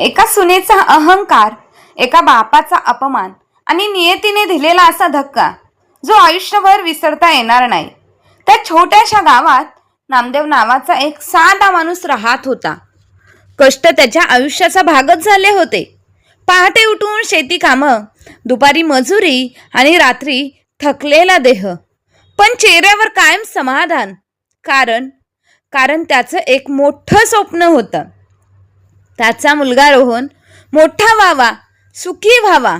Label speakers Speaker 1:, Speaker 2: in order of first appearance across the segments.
Speaker 1: एका सुनेचा अहंकार, एका बापाचा अपमान आणि नियतीने दिलेला असा धक्का जो आयुष्यभर विसरता येणार नाही. त्या छोट्याशा गावात नामदेव नावाचा एक साधा माणूस राहत होता. कष्ट त्याच्या आयुष्याचा भागच झाले होते. पहाटे उठून शेती कामं, दुपारी मजुरी आणि रात्री थकलेला देह, पण चेहऱ्यावर कायम समाधान. कारण त्याचं एक मोठं स्वप्न होतं. त्याचा मुलगा रोहन मोठा व्हावा, सुखी व्हावा.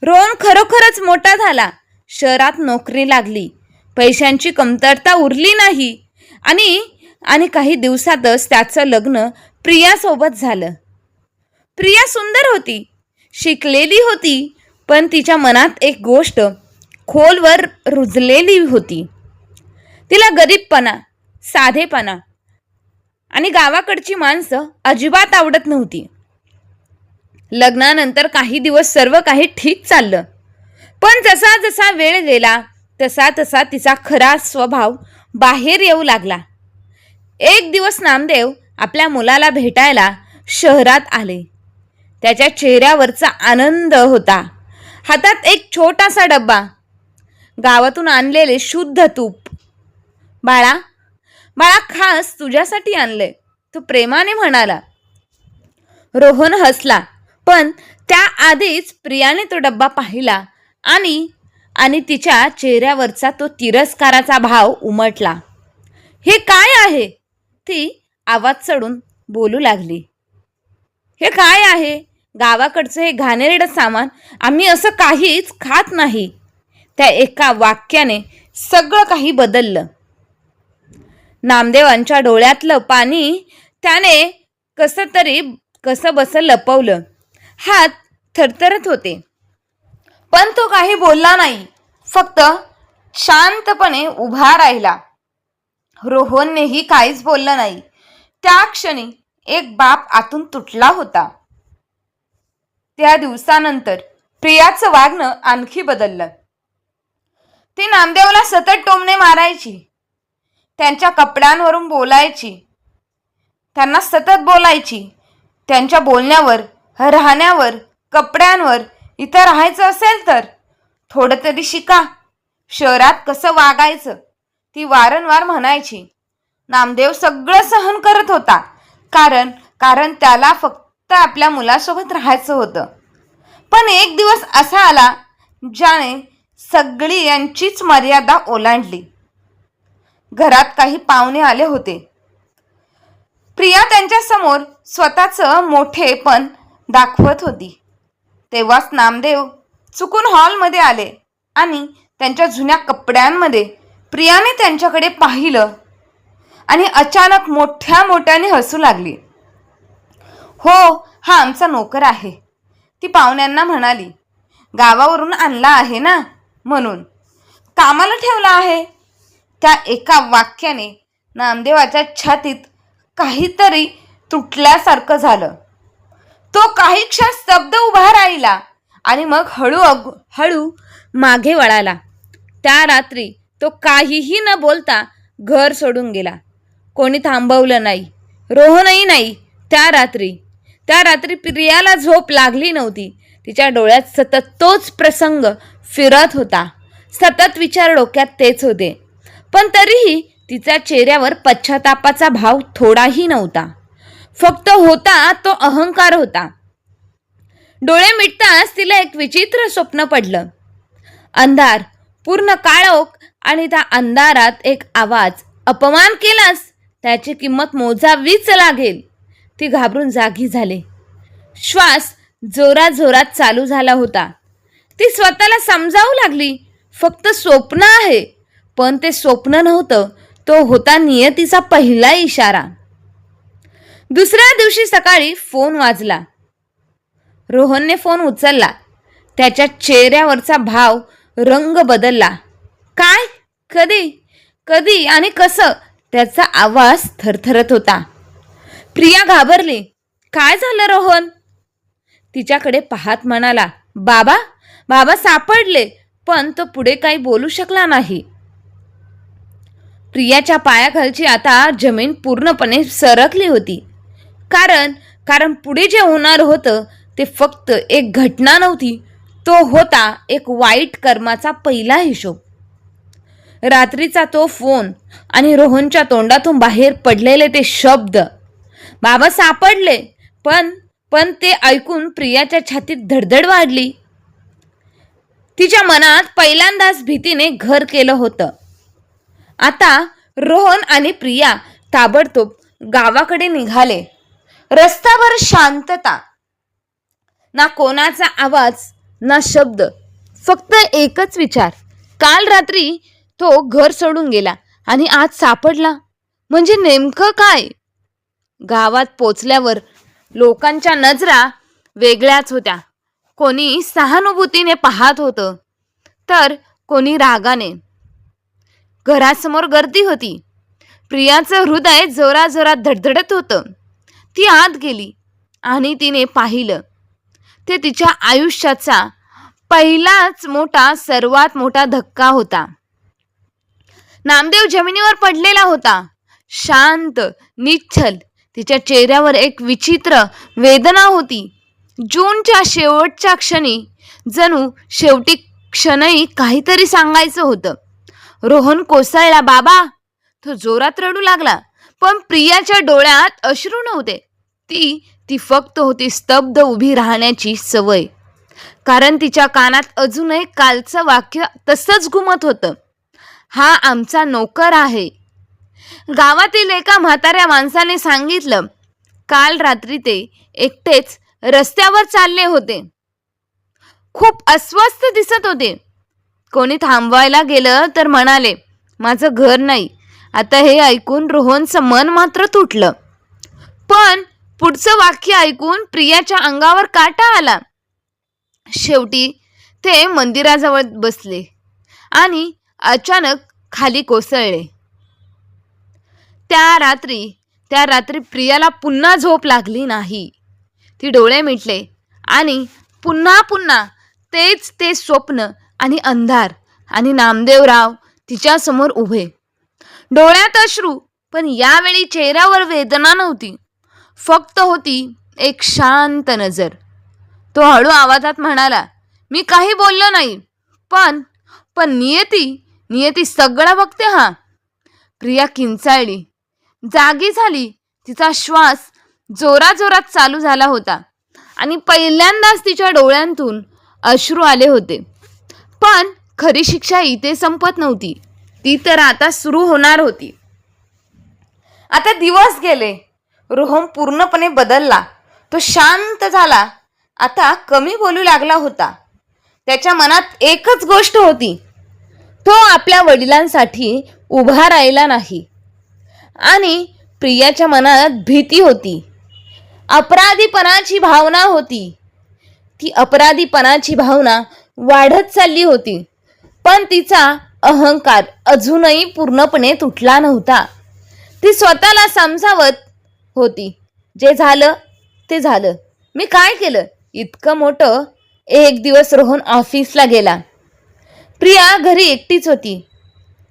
Speaker 1: रोहन खरोखरच मोठा झाला. शहरात नोकरी लागली. पैशांची कमतरता उरली नाही आणि काही दिवसातच त्याचं लग्न प्रियासोबत झालं. प्रिया सुंदर होती, शिकलेली होती, पण तिच्या मनात एक गोष्ट खोलवर रुजलेली होती. तिला गरीबपणा, साधेपणा आणि गावाकडची माणसं अजिबात आवडत नव्हती. लग्नानंतर काही दिवस सर्व काही ठीक चाललं, पण जसा जसा वेळ गेला तसा तसा तिचा खरा स्वभाव बाहेर येऊ लागला. एक दिवस नामदेव आपल्या मुलाला भेटायला शहरात आले. त्याच्या चेहऱ्यावरचा आनंद होता. हातात एक छोटासा डब्बा, गावातून आणलेले शुद्ध तूप. बाळा खास तुझ्यासाठी आणले, तो प्रेमाने म्हणाला. रोहन हसला, पण त्याआधीच प्रियाने तो डब्बा पाहिला आणि तिच्या चेहऱ्यावरचा तो तिरस्काराचा भाव उमटला. हे काय आहे? ती आवाज चढून बोलू लागली. हे काय आहे? गावाकडचं हे घाणेरडं सामान, आम्ही असं काहीच खात नाही. त्या एका वाक्याने सगळं काही बदललं. नामदेवांच्या डोळ्यातलं पाणी त्याने कसं बसं लपवलं. हात थरथरत होते, पण तो काही बोलला नाही. फक्त शांतपणे उभा राहिला. रोहननेही काहीच बोललं नाही. त्या क्षणी एक बाप आतून तुटला होता. त्या दिवसानंतर प्रियाचं वागणं आणखी बदललं. ती नामदेवला सतत टोमणे मारायची, त्यांच्या कपड्यांवरून बोलायची, त्यांना सतत बोलायची. त्यांच्या बोलण्यावर, राहण्यावर, कपड्यांवर, इथं राहायचं असेल तर थोडं तरी शिका, शहरात कसं वागायचं, ती वारंवार म्हणायची. नामदेव सगळं सहन करत होता, कारण त्याला फक्त आपल्या मुलासोबत राहायचं होतं. पण एक दिवस असा आला ज्याने सगळी यांचीच मर्यादा ओलांडली. घरात काही पाहुणे आले होते. प्रिया त्यांच्यासमोर स्वतःचं मोठेपण दाखवत होती. तेव्हाच नामदेव चुकून हॉलमध्ये आले आणि त्यांच्या जुन्या कपड्यांमध्ये प्रियाने त्यांच्याकडे पाहिलं आणि अचानक मोठ्याने हसू लागली. हो, हा आमचा नोकर आहे, ती पाहुण्यांना म्हणाली. गावावरून आणला आहे ना, म्हणून कामाला ठेवला आहे. त्या एका वाक्याने नामदेवाच्या छातीत काहीतरी तुटल्यासारखं झालं. तो काही क्षण स्तब्ध उभा राहिला आणि मग हळू मागे वळाला. त्या रात्री तो काहीही न बोलता घर सोडून गेला. कोणी थांबवलं नाही, रोहनही नाही. त्या रात्री प्रियाला झोप लागली नव्हती. तिच्या डोळ्यात सतत तोच प्रसंग फिरत होता. सतत विचार डोक्यात तेच होते, पण तरीही तिच्या चेहऱ्यावर पश्चातापाचा भाव थोडाही नव्हता. फक्त होता तो अहंकार होता. डोळे मिटताच तिला एक विचित्र स्वप्न पडलं. अंधार, पूर्ण काळोख आणि त्या अंधारात एक आवाज, अपमान केलास त्याची किंमत मोजावीच लागेल. ती घाबरून जागी झाली. श्वास जोरात चालू झाला होता. ती स्वतःला समजावू लागली, फक्त स्वप्न आहे, पण ते स्वप्न नव्हतं, तो होता नियतीचा पहिला इशारा. दुसऱ्या दिवशी सकाळी फोन वाजला. रोहनने फोन उचलला. त्याच्या चेहऱ्यावरचा भाव, रंग बदलला. काय, कधी आणि कसं? त्याचा आवाज थरथरत होता. प्रिया घाबरली. काय झालं रोहन? तिच्याकडे पाहत म्हणाला, बाबा सापडले. पण तो पुढे काही बोलू शकला नाही. प्रियाच्या पायाखालची आता जमीन पूर्णपणे सरकली होती. कारण पुढे जे होणार होतं ते फक्त एक घटना नव्हती, तो होता एक वाईट कर्माचा पहिला हिशोब. रात्रीचा तो फोन आणि रोहनच्या तोंडातून बाहेर पडलेले ते शब्द. बाबा सापडले. पण ते ऐकून प्रियाच्या छातीत धडधड वाढली. तिच्या मनात पहिल्यांदाच भीतीने घर केलं होतं. आता रोहन आणि प्रिया ताबडतोब गावाकडे निघाले. रस्त्यावर शांतता, ना कोणाचा आवाज ना शब्द, फक्त एकच विचार. काल रात्री तो घर सोडून गेला आणि आज सापडला म्हणजे नेमकं काय? गावात पोचल्यावर लोकांच्या नजरा वेगळ्याच होत्या. कोणी सहानुभूतीने पाहत होतं तर कोणी रागाने. घरासमोर गर्दी होती. प्रियाचं हृदय जोराजोरात धडधडत होतं. ती आत गेली आणि तिने पाहिलं ते तिच्या आयुष्याचा पहिलाच सर्वात मोठा धक्का होता. नामदेव जमिनीवर पडलेला होता, शांत, निश्चल. तिच्या चेहऱ्यावर एक विचित्र वेदना होती. जूनच्या शेवटच्या क्षणी, जणू शेवटी क्षणही काहीतरी सांगायचं होतं. रोहन कोसळला. बाबा, तो जोरात रडू लागला. पण प्रियाच्या डोळ्यात अश्रू नव्हते. ती फक्त होती स्तब्ध उभी राहण्याची सवय. कारण तिच्या कानात अजूनही कालचं वाक्य तसंच घुमत होतं. हा आमचा नोकर आहे. गावातील एका म्हाताऱ्या माणसाने सांगितलं. काल रात्री ते एकटेच रस्त्यावर चालले होते. खूप अस्वस्थ दिसत होते. कोणी थांबवायला गेलं तर म्हणाले, माझं घर नाही. आता हे ऐकून रोहनचं मन मात्र तुटलं. पण पुढचं वाक्य ऐकून प्रियाच्या अंगावर काटा आला. शेवटी ते मंदिराजवळ बसले आणि अचानक खाली कोसळले. त्या रात्री प्रियाला पुन्हा झोप लागली नाही. ती डोळे मिटले आणि पुन्हा ते स्वप्न आणि अंधार आणि नामदेवराव तिच्यासमोर उभे. डोळ्यात अश्रू, पण यावेळी चेहऱ्यावर वेदना नव्हती. फक्त होती एक शांत नजर. तो हळू आवाजात म्हणाला, मी काही बोललो नाही, पण नियती सगळं बघते. हा. प्रिया किंचाळली, जागी झाली. तिचा श्वास जोराजोरात चालू झाला होता आणि पहिल्यांदाच तिच्या डोळ्यांतून अश्रू आले होते. पण खरी शिक्षा इथे संपत नव्हती. ती तर आता सुरू होणार होती. आता दिवस गेले. रोहन पूर्णपणे बदलला. तो शांत झाला. आता कमी बोलू लागला होता. त्याच्या मनात एकच गोष्ट होती, तो आपल्या वडिलांसाठी उभा राहिला नाही. आणि प्रियाच्या मनात भीती होती, अपराधीपणाची भावना होती. ती अपराधीपणाची भावना वाढत चालली होती. पण तिचा अहंकार अजूनही पूर्णपणे तुटला नव्हता. ती स्वतःला समजावत होती, जे झालं ते झालं. मी काय केलं इतकं मोठं? एक दिवस रोहन ऑफिसला गेला. प्रिया घरी एकटीच होती.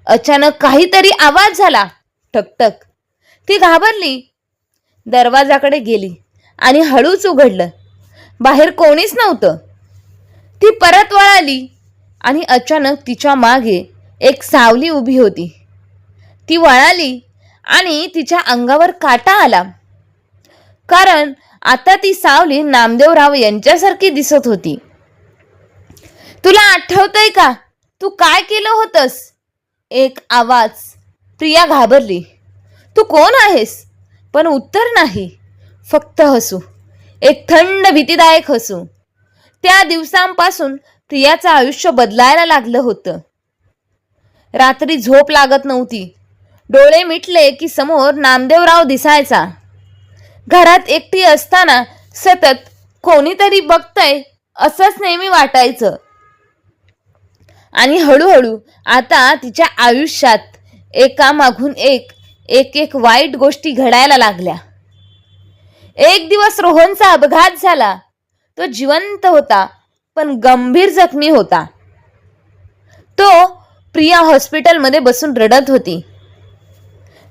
Speaker 1: अचानक काहीतरी आवाज झाला, ठकठक. ती घाबरली. दरवाजाकडे गेली आणि हळूच उघडलं. बाहेर कोणीच नव्हतं. ती परत वळाली आणि अचानक तिच्या मागे एक सावली उभी होती. ती वळाली आणि तिच्या अंगावर काटा आला. कारण आता ती सावली नामदेवराव यांच्यासारखी दिसत होती. तुला आठवतंय का तू काय केलं होतंस? एक आवाज. प्रिया घाबरली. तू कोण आहेस? पण उत्तर नाही, फक्त हसू. एक थंड भीतीदायक हसू. त्या दिवसांपासून प्रियाचं आयुष्य बदलायला लागलं होतं. रात्री झोप लागत नव्हती. डोळे मिटले की समोर नामदेवराव दिसायचा. घरात एकटी असताना सतत कोणीतरी बघतंय असंच नेहमी वाटायचं. आणि हळूहळू आता तिच्या आयुष्यात एकामागून एक वाईट गोष्टी घडायला लागल्या. एक दिवस रोहनचा अपघात झाला. तो जिवंत होता पण गंभीर जखमी होता. प्रिया हॉस्पिटलमध्ये बसून रडत होती.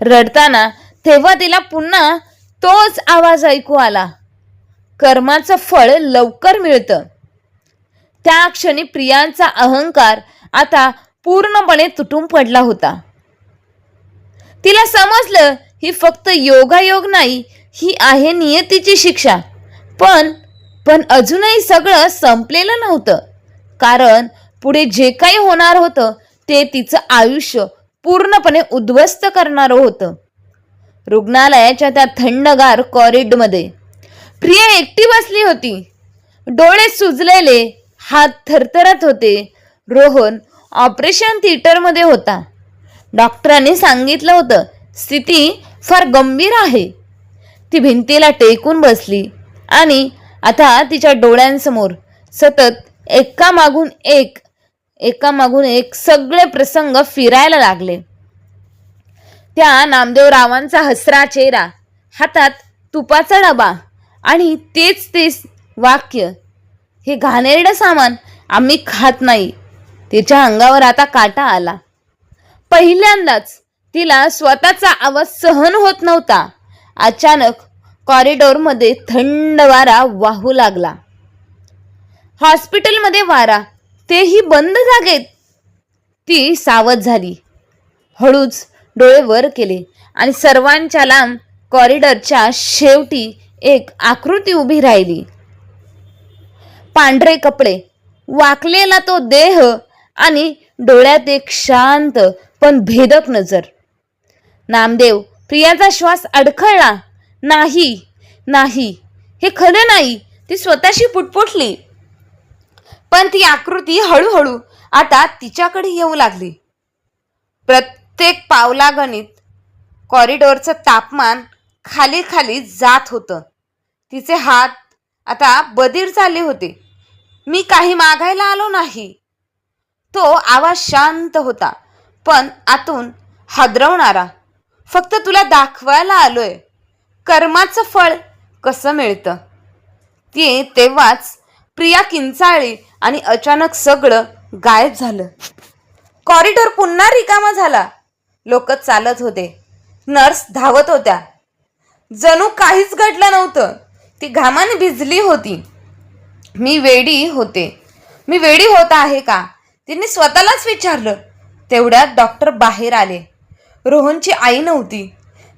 Speaker 1: रडताना तेव्हा तिला पुन्हा तोच आवाज ऐकू आला, कर्माचं फळ लवकर मिळतं. त्या क्षणी प्रियांचा अहंकार आता पूर्णपणे तुटून पडला होता. तिला समजलं ही फक्त योगायोग नाही, ही आहे नियतीची शिक्षा. पण अजूनही सगळं संपलेलं नव्हतं. कारण पुढे जे काही होणार होतं ते तिचं आयुष्य पूर्णपणे उद्ध्वस्त करणारं होतं. रुग्णालयाच्या त्या थंडगार कॉरिडॉरमध्ये प्रिया एकटी बसली होती. डोळे सुजलेले, हात थरथरत होते. रोहन ऑपरेशन थिएटरमध्ये होता. डॉक्टरांनी सांगितलं होतं स्थिती फार गंभीर आहे. ती भिंतीला टेकून बसली आणि आता तिच्या डोळ्यांसमोर सतत एकामागून एक सगळे प्रसंग फिरायला लागले. त्या नामदेवरावांचा हसरा चेहरा, हातात तुपाचा डबा आणि तेच वाक्य, हे घाणेरडं सामान आम्ही खात नाही. तिच्या अंगावर आता काटा आला. पहिल्यांदाच तिला स्वतःचा आवाज सहन होत नव्हता. अचानक कॉरिडॉरमध्ये थंड वारा वाहू लागला. हॉस्पिटलमध्ये वारा, तेही बंद जागेत. ती सावध झाली. हळूच डोळे वर केले आणि सर्वांच्या लांब कॉरिडॉरच्या शेवटी एक आकृती उभी राहिली. पांढरे कपडे, वाकलेला तो देह आणि डोळ्यात एक शांत पण भेदक नजर. नामदेव, प्रियाचा श्वास अडखळला. नाही, हे खरं नाही, ती स्वतःशी पुटपुटली. पण ती आकृती हळूहळू आता तिच्याकडे येऊ लागली. प्रत्येक पावलागणित कॉरिडॉरचं तापमान खाली जात होतं. तिचे हात आता बधीर झाले होते. मी काही मागायला आलो नाही. तो आवाज शांत होता पण आतून हादरवणारा. फक्त तुला दाखवायला आलोय कर्माचं फळ कसं मिळतं. तेव्हाच प्रिया किंचाळली आणि अचानक सगळं गायब झालं. कॉरिडॉर पुन्हा रिकामा झाला. लोक चालत होते. नर्स धावत होत्या. जणू काहीच घडलं नव्हतं. ती घामाने भिजली होती. मी वेडी होत आहे का, तिने स्वतःलाच विचारलं. तेवढ्यात डॉक्टर बाहेर आले. रोहनची आई नव्हती,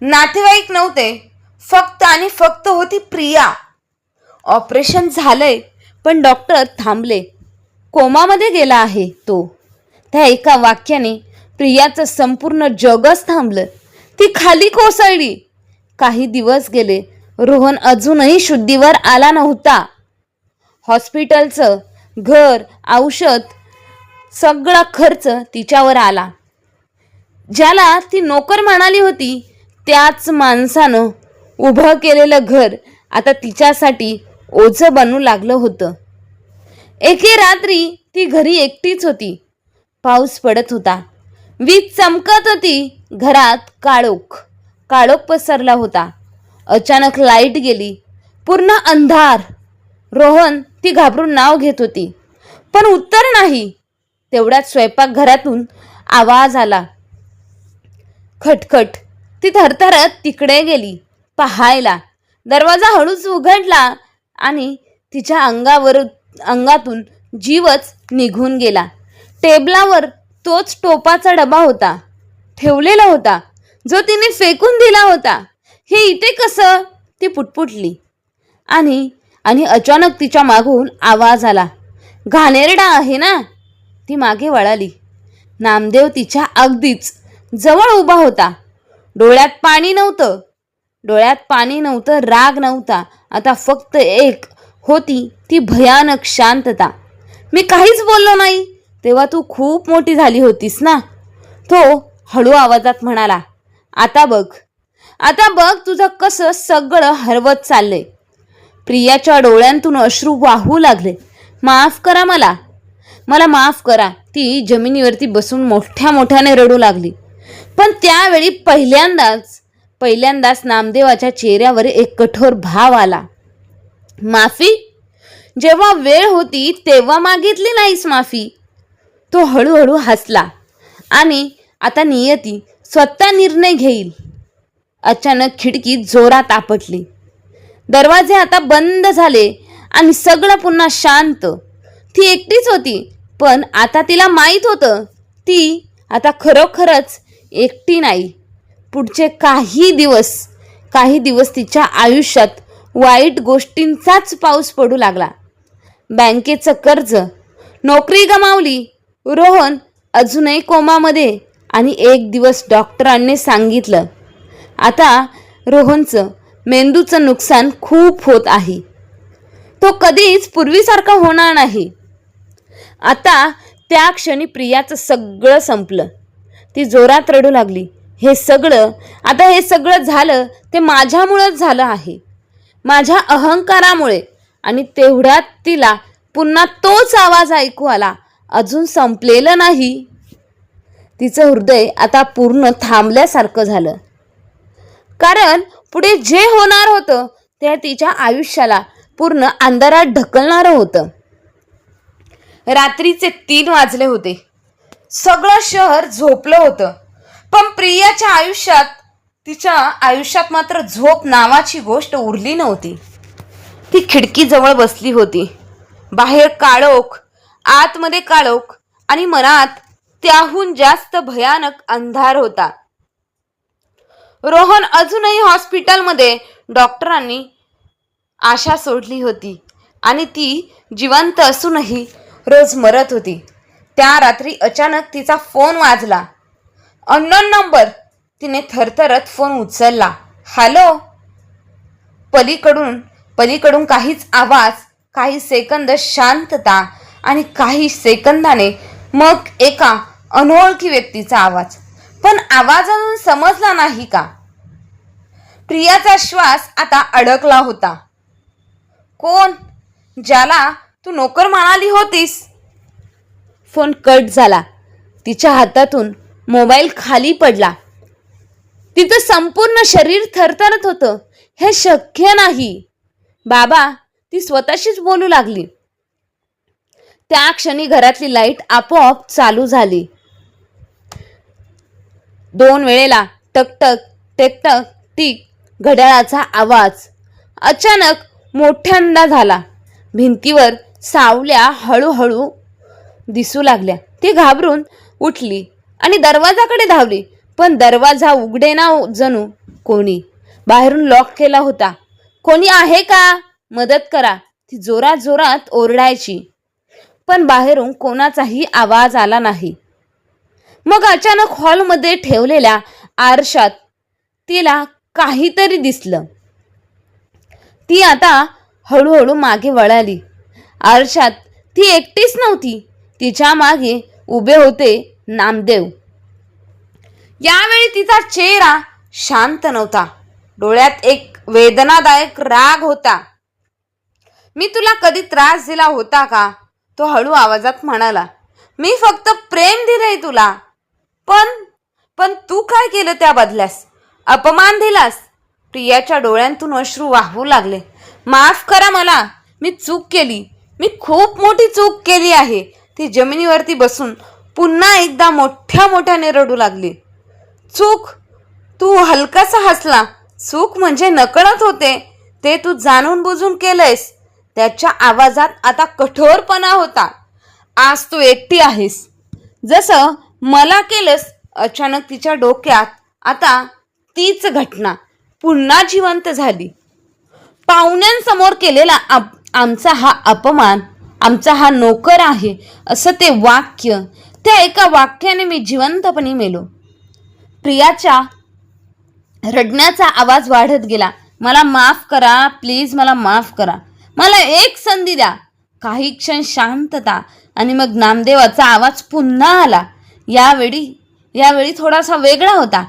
Speaker 1: नातेवाईक नव्हते, फक्त होती प्रिया. ऑपरेशन झालंय पण डॉक्टर थांबले. कोमामध्ये गेला आहे तो. त्या एका वाक्याने प्रियाचं संपूर्ण जगच थांबलं. ती खाली कोसळली. काही दिवस गेले. रोहन अजूनही शुद्धीवर आला नव्हता. हॉस्पिटलचं, घर, औषध, सगळा खर्च तिच्यावर आला. ज्याला ती नोकर म्हणाली होती त्याच माणसानं उभं केलेलं घर आता तिच्यासाठी ओझं बनू लागलं होतं. एके रात्री ती घरी एकटीच होती. पाऊस पडत होता. वीज चमकत होती. घरात काळोख पसरला होता. अचानक लाईट गेली. पूर्ण अंधार. रोहन, ती घाबरून नाव घेत होती पण उत्तर नाही. तेवढ्यात स्वयंपाकघरातून आवाज आला. खटखट. ती थरथरत तिकडे गेली पाहायला. दरवाजा हळूच उघडला आणि तिच्या अंगातून जीवच निघून गेला. टेबलावर तोच टोपाचा डबा होता, ठेवलेला होता, जो तिने फेकून दिला होता. हे इथे कसं, ती पुटपुटली. आणि अचानक तिच्या मागून आवाज आला. घाणेरडा आहे ना. ती मागे वळाली. नामदेव तिच्या अगदीच जवळ उभा होता. डोळ्यात पाणी नव्हतं, राग नव्हता. आता फक्त एक होती, ती भयानक शांतता. मी काहीच बोललो नाही तेव्हा तू खूप मोठी झाली होतीस ना, तो हळू आवाजात म्हणाला. आता बघ तुझं कसं सगळं हरवत चाललंय. प्रियाच्या डोळ्यांतून अश्रू वाहू लागले. माफ करा, मला माफ करा. ती जमिनीवरती बसून मोठ्याने रडू लागली. पण त्यावेळी पहिल्यांदाच नामदेवाच्या चेहऱ्यावर एक कठोर भाव आला. माफी? जेव्हा वेळ होती तेव्हा मागितली नाहीस माफी. तो हळूहळू हसला. आणि आता नियती स्वतः निर्णय घेईल. अचानक खिडकी जोरात आपटली. दरवाजे आता बंद झाले आणि सगळं पुन्हा शांत. ती एकटीच होती, पण आता तिला माहीत होतं ती आता खरोखरच एकटी नाही. पुढचे काही दिवस तिच्या आयुष्यात वाईट गोष्टींचाच पाऊस पडू लागला. बँकेचं कर्ज, नोकरी गमावली, रोहन अजूनही कोमामध्ये. आणि एक दिवस डॉक्टरांनी सांगितलं, आता रोहनचं मेंदूचं नुकसान खूप होत आहे. तो कधीच पूर्वीसारखा होणार नाही. आता त्या क्षणी प्रियाचं सगळं संपलं. ती जोरात रडू लागली. हे सगळं झालं ते माझ्यामुळंच झालं आहे, माझ्या अहंकारामुळे. आणि तेवढ्यात तिला पुन्हा तोच आवाज ऐकू आला, अजून संपलेलं नाही. तिचं हृदय आता पूर्ण थांबल्यासारखं झालं. कारण पुढे जे होणार होतं ते तिच्या आयुष्याला पूर्ण अंधारात ढकलणारं होतं. रात्रीचे 3 वाजले होते. सगळं शहर झोपलं होतं. पण तिच्या आयुष्यात मात्र झोप नावाची गोष्ट उरली नव्हती. ती खिडकीजवळ बसली होती. बाहेर काळोख, आतमध्ये काळोख आणि मनात त्याहून जास्त भयानक अंधार होता. रोहन अजूनही हॉस्पिटलमध्ये. डॉक्टरांनी आशा सोडली होती आणि ती जिवंत असूनही रोज मरत होती. त्या रात्री अचानक तिचा फोन वाजला. Unknown number. तिने थरथरत फोन उचलला. हॅलो. पलीकडून काहीच आवाज, काही सेकंद शांतता आणि काही सेकंदाने मग एका अनोळखी व्यक्तीचा आवाज. पण आवाजातून समजला नाही का? प्रियाचा श्वास आता अडकला होता. कोण? ज्याला तू नोकर म्हणाली होतीस. फोन कट झाला. तिच्या हातातून मोबाईल खाली पडला. तिचं संपूर्ण शरीर थरथरत होतं. हे शक्य नाही बाबा, ती स्वतःशीच बोलू लागली. त्या क्षणी घरातली लाईट आपोआप चालू झाली. 2 वेळेला टकटक टेकटक टिक घड्याळाचा आवाज अचानक मोठ्यांदा झाला. भिंतीवर सावल्या हळूहळू दिसू लागल्या. ती घाबरून उठली आणि दरवाजाकडे धावली. पण दरवाजा उघडेना. जणू कोणी बाहेरून लॉक केला होता. कोणी आहे का? मदत करा, ती जोरात जोरात ओरडायची. पण बाहेरून कोणाचाही आवाज आला नाही. मग अचानक हॉलमध्ये ठेवलेल्या आरशात तिला काहीतरी दिसलं. ती आता हळूहळू मागे वळाली. आरशात ती एकटीच नव्हती. तिच्या मागे उभे होते नामदेव. यावेळी तिचा चेहरा शांत नव्हता. डोळ्यात एक वेदनादायक राग होता. मी तुला कधी त्रास दिला होता का? तो हळू आवाजात म्हणाला. मी फक्त प्रेम दिलंय तुला. पण तू काय केलं त्या बदल्यास? अपमान दिलास. प्रियाच्या डोळ्यांतून अश्रू वाहू लागले. माफ करा मला. मी चूक केली. मी खूप मोठी चूक केली आहे. ती जमिनीवरती बसून पुन्हा एकदा मोठ्याने रडू लागली. चूक? तू हलकासा हसला. चूक म्हणजे नकळत होते. ते तू जाणून बुजून केलंयस. त्याच्या आवाजात आता कठोरपणा होता. आज तू एकटी आहेस. जसं मला केलंस. अचानक तिच्या डोक्यात आता तीच घटना पुन्हा जिवंत झाली. पाहुण्यांसमोर केलेला आमचा हा अपमान, आमचा हा नोकर आहे, असं ते वाक्य. त्या एका वाक्याने मी जिवंतपणे मेलो. प्रियाच्या रडण्याचा आवाज वाढत गेला. मला माफ करा, प्लीज मला माफ करा. मला एक संधी द्या. काही क्षण शांतता आणि मग नामदेवाचा आवाज पुन्हा आला. यावेळी थोडासा वेगळा होता.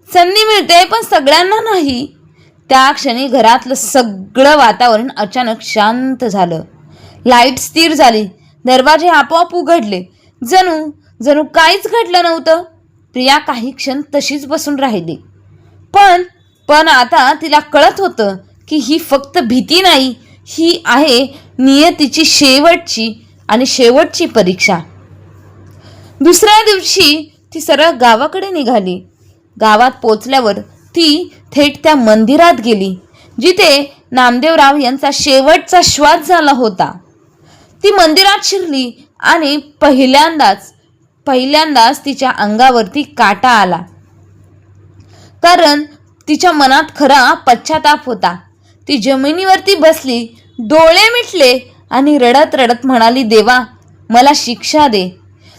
Speaker 1: संधी मिळते पण सगळ्यांना नाही. त्या क्षणी घरातलं सगळं वातावरण अचानक शांत झालं. लाईट स्थिर झाली. दरवाजे आपोआप उघडले. जणू काहीच घडलं नव्हतं. प्रिया काही क्षण तशीच बसून राहिली. पण आता तिला कळत होतं की ही फक्त भीती नाही, ही आहे नियतीची शेवटची परीक्षा. दुसऱ्या दिवशी ती सरळ गावाकडे निघाली. गावात पोचल्यावर ती थेट त्या मंदिरात गेली. जिथे नामदेवराव यांचा शेवटचा श्वास झाला होता. ती मंदिरात शिरली आणि पहिल्यांदाच तिच्या अंगावरती काटा आला. कारण तिच्या मनात खरा पश्चाताप होता. ती जमिनीवरती बसली, डोळे मिटले आणि रडत रडत म्हणाली, देवा मला शिक्षा दे,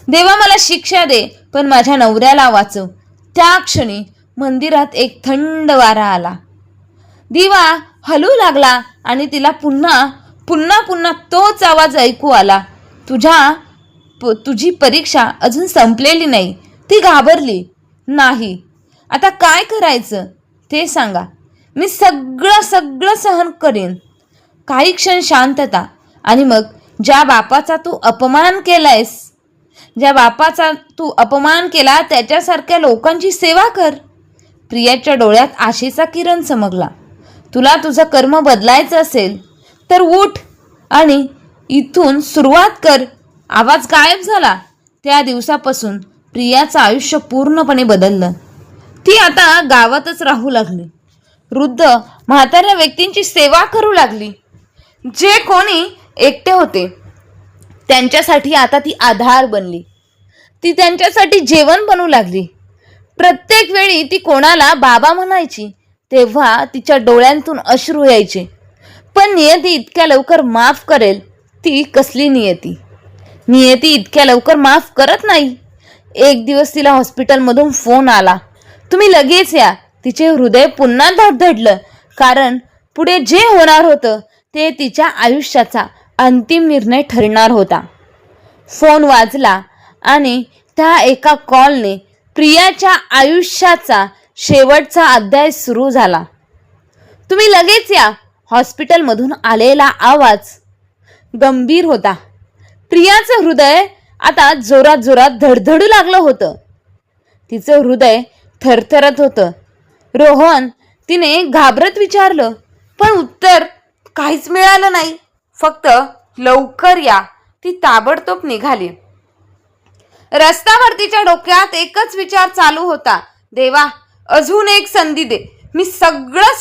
Speaker 1: देवा मला शिक्षा दे, पण माझ्या नवऱ्याला वाचव. त्या क्षणी मंदिरात एक थंड वारा आला. दिवा हलू लागला आणि तिला पुन्हा पुन्हा पुन्हा तोच आवाज ऐकू आला, तुझी परीक्षा अजून संपलेली नाही. ती घाबरली. नाही, आता काय करायचं ते सांगा. मी सगळं सहन करेन. काही क्षण शांतता आणि मग ज्या बापाचा तू अपमान केला त्याच्यासारख्या लोकांची सेवा कर. प्रियाच्या डोळ्यात आशेचा किरण चमकला. तुला तुझं कर्म बदलायचं असेल तर उठ आणि इथून सुरुवात कर. आवाज गायब झाला. त्या दिवसापासून प्रियाचं आयुष्य पूर्णपणे बदललं. ती आता गावातच राहू लागली. वृद्ध म्हाताऱ्या व्यक्तींची सेवा करू लागली. जे कोणी एकटे होते त्यांच्यासाठी आता ती आधार बनली. ती त्यांच्यासाठी जेवण बनवू लागली. प्रत्येक वेळी ती कोणाला बाबा म्हणायची तेव्हा तिच्या डोळ्यांतून अश्रू यायचे. पण नियती इतक्या लवकर माफ करेल ती कसली नियती? नियती इतक्या लवकर माफ करत नाही. एक दिवस तिला हॉस्पिटलमधून फोन आला, तुम्ही लगेच या. तिचे हृदय पुन्हा धडधडलं. कारण पुढे जे होणार होतं ते तिच्या आयुष्याचा अंतिम निर्णय ठरणार होता. फोन वाजला आणि त्या एका कॉलने प्रियाच्या आयुष्याचा शेवटचा अध्याय सुरू झाला. तुम्ही लगेच या. हॉस्पिटलमधून आलेला आवाज गंभीर होता. प्रियाचं हृदय आता जोरात धडधडू लागलं होतं. तिचं हृदय थरथरत होतं. रोहन, तिने घाबरत विचारलं, पण उत्तर काहीच मिळालं नाही. फक्त लवकर या. ती ताबडतोब निघाली. रस्त्यावर तिच्या डोक्यात एकच विचार चालू होता, देवा अजून एक संधी दे. मी सगळं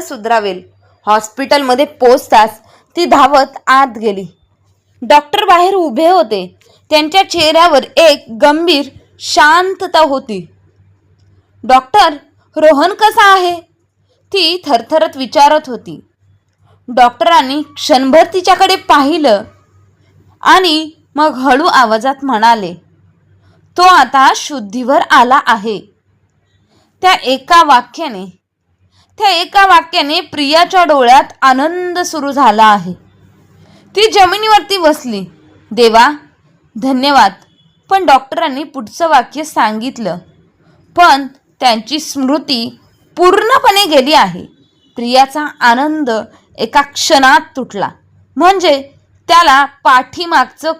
Speaker 1: सुधरावेल. हॉस्पिटलमध्ये पोहोचताच ती धावत आत गेली. डॉक्टर बाहेर उभे होते. त्यांच्या चेहऱ्यावर एक गंभीर शांतता होती. डॉक्टर, रोहन कसा आहे? ती थरथरत विचारत होती. डॉक्टरांनी क्षणभर तिच्याकडे पाहिलं आणि मग हळू आवाजात म्हणाले, तो आता शुद्धीवर आला आहे. त्या एका वाक्याने प्रियाच्या डोळ्यात आनंद सुरू झाला आहे. ती जमिनीवरती बसली. देवा धन्यवाद. पण डॉक्टरांनी पुढचं वाक्य सांगितलं, पण त्यांची स्मृती पूर्णपणे गेली आहे. प्रियाचा आनंद एका क्षणात तुटला. म्हणजे त्याला पाठीमागचं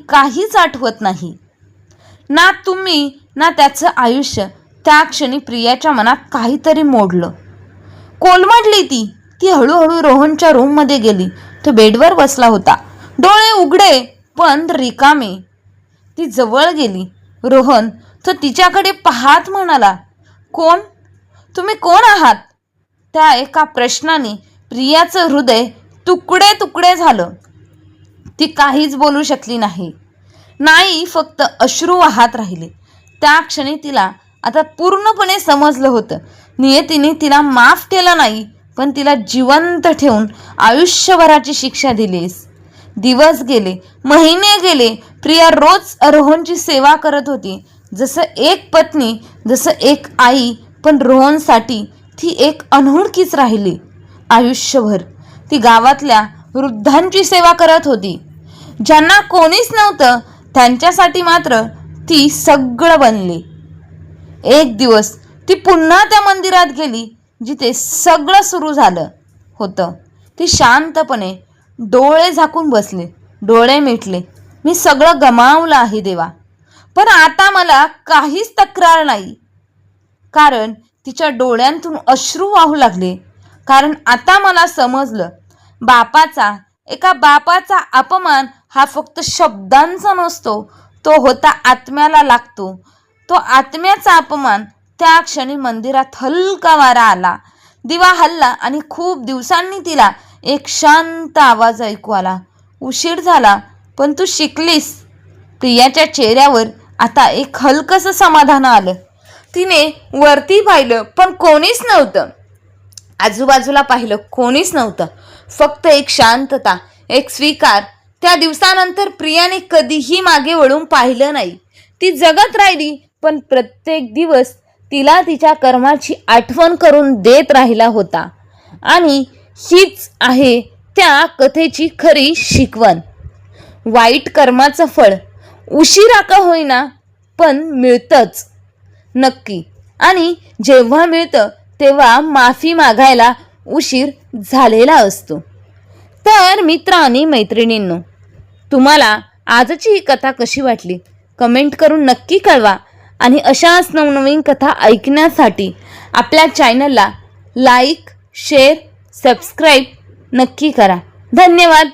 Speaker 1: काहीच आठवत नाही. ना तुम्ही ना त्याचं आयुष्य. त्या क्षणी प्रियाच्या मनात काहीतरी मोडलं. कोलमडली ती हळूहळू रोहनच्या रूममध्ये गेली. तो बेडवर बसला होता, डोळे उघडे पण रिकामे. ती जवळ गेली. रोहन, तो तिच्याकडे पाहत म्हणाला, तुम्ही कोण आहात? त्या एका प्रश्नाने प्रियाचं हृदय तुकडे झालं. ती काहीच बोलू शकली नाही, फक्त अश्रू वाहत राहिले. त्या क्षणी तिला आता पूर्णपणे समजलं होतं, नियतीने तिला माफ केलं नाही, पण तिला जिवंत ठेवून आयुष्यभराची शिक्षा दिलीस. दिवस गेले, महिने गेले. प्रिया रोज रोहनची सेवा करत होती, जसं एक पत्नी, जसं एक आई. पण रोहनसाठी ती एक अनोळखीच राहिली. आयुष्यभर ती गावातल्या वृद्धांची सेवा करत होती. ज्यांना कोणीच नव्हतं त्यांच्यासाठी मात्र ती सगळं बनली. एक दिवस ती पुन्हा त्या मंदिरात गेली जिथे सगळं सुरू झालं होतं. ती शांतपणे डोळे झाकून बसले, डोळे मिटले. मी सगळं गमावलं आहे देवा, पण आता मला काहीच तक्रार नाही. कारण तिच्या डोळ्यांतून अश्रू वाहू लागले. कारण आता मला समजलं, एका बापाचा अपमान हा फक्त शब्दांचा नसतो, तो होता आत्म्याला लागतो. तो आत्म्याचा अपमान त्या क्षणी मंदिरात हलका वारा आला. दिवा हलला आणि खूप दिवसांनी तिला एक शांत आवाज ऐकू आला. उशीर झाला पण तू शिकलीस. प्रियाच्या चेहऱ्यावर आता एक हलकंसं समाधान आलं. तिने वरती पाहिलं पण कोणीच नव्हतं. आजूबाजूला पाहिलं, कोणीच नव्हतं. फक्त एक शांतता, एक स्वीकार. त्या दिवसानंतर प्रियाने कधीही मागे वळून पाहिलं नाही. ती जगत राहिली पण प्रत्येक दिवस तिला तिच्या कर्माची आठवण करून देत राहिला होता. आणि हीच आहे त्या कथेची खरी शिकवण. वाईट कर्माचं फळ उशिरा का होईना पण मिळतंच नक्की. आणि जेव्हा मिळतं तेव्हा माफी मागायला उशीर झालेला असतो. तर मित्र आणि मैत्रिणींनो, तुम्हाला आजची ही कथा कशी वाटली कमेंट करून नक्की कळवा. आणि अशाच नवनवीन कथा ऐकण्यासाठी आपल्या चॅनलला लाईक, शेअर, सबस्क्राईब नक्की करा. धन्यवाद.